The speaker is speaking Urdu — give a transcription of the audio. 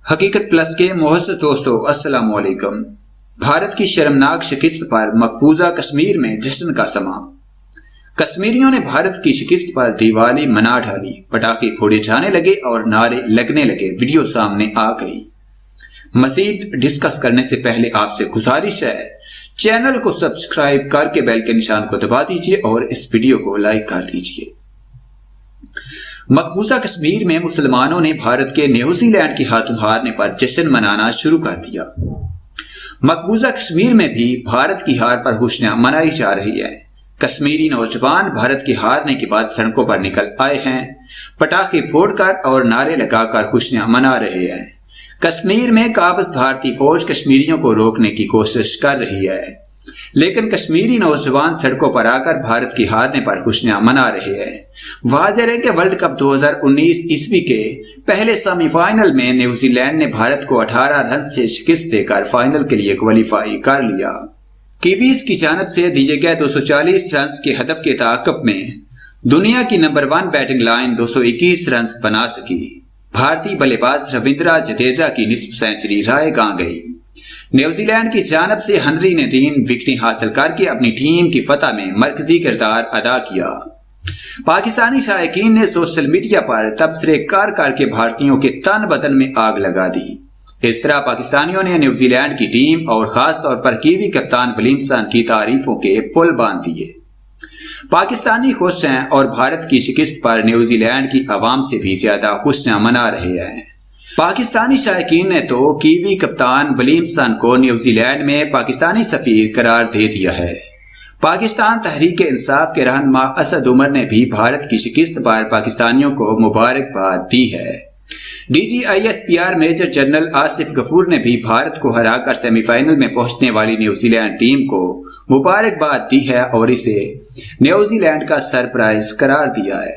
حقیقت پلس کے معزز دوستو السلام علیکم۔ بھارت کی شرمناک شکست پر مقبوضہ کشمیر میں جشن کا سماں۔ کشمیریوں نے بھارت کی شکست پر دیوالی منا ڈالی، پٹاخے پھوڑے جانے لگے اور نعرے لگنے لگے۔ ویڈیو سامنے آ گئی۔ مزید ڈسکس کرنے سے پہلے آپ سے گزارش ہے چینل کو سبسکرائب کر کے بیل کے نشان کو دبا دیجیے اور اس ویڈیو کو لائک کر دیجیے۔ مقبوضہ کشمیر میں مسلمانوں نے بھارت کے نیوزی لینڈ کے ہاتھوں ہارنے پر جشن منانا شروع کر دیا۔ مقبوضہ کشمیر میں بھی بھارت کی ہار پر خوشیاں منائی جا رہی ہے۔ کشمیری نوجوان بھارت کے ہارنے کے بعد سڑکوں پر نکل آئے ہیں، پٹاخے پھوڑ کر اور نعرے لگا کر خوشیاں منا رہے ہیں۔ کشمیر میں قابض بھارتی فوج کشمیریوں کو روکنے کی کوشش کر رہی ہے، لیکن کشمیری نوجوان سڑکوں پر آ کر بھارت کی ہارنے پر خوشیاں منا رہے ہیں۔ واضح ہے کہ ورلڈ کپ 2019 عیسوی کے پہلے سیمی فائنل میں نیوزی لینڈ نے بھارت کو 18 رن سے شکست دے کر فائنل کے لیے کوالیفائی کر لیا۔ کیویز کی جانب سے دیے گئے 240 رنز کے ہدف کے تعاقب میں دنیا کی نمبر 1 بیٹنگ لائن 221 رنز بنا سکی۔ بھارتی بلے باز رویندرا جڈیجا کی نصف سینچری رائے گاں گئی۔ نیوزی لینڈ کی جانب سے ہنری نے 3 وکٹیں حاصل کر کے اپنی ٹیم کی فتح میں مرکزی کردار ادا کیا۔ پاکستانی شائقین نے سوشل میڈیا پر تبصرے کر کے بھارتیوں کے تن بدن میں آگ لگا دی۔ اس طرح پاکستانیوں نے نیوزی لینڈ کی ٹیم اور خاص طور پر کیوی کپتان ولیمسن کی تعریفوں کے پل باندھ دیے۔ پاکستانی خوش ہیں اور بھارت کی شکست پر نیوزی لینڈ کی عوام سے بھی زیادہ خوشیاں منا رہے ہیں۔ پاکستانی شائقین نے تو کیوی کپتان ولیمسن کو نیوزی لینڈ میں پاکستانی سفیر قرار دے دیا ہے۔ پاکستان تحریک انصاف کے رہنما اسد عمر نے بھی بھارت کی شکست پر پاکستانیوں کو مبارکباد دی ہے۔ DGISPR میجر جنرل آصف غفور نے بھی بھارت کو ہرا کر سیمی فائنل میں پہنچنے والی نیوزی لینڈ ٹیم کو مبارکباد دی ہے اور اسے نیوزی لینڈ کا سرپرائز قرار دیا ہے۔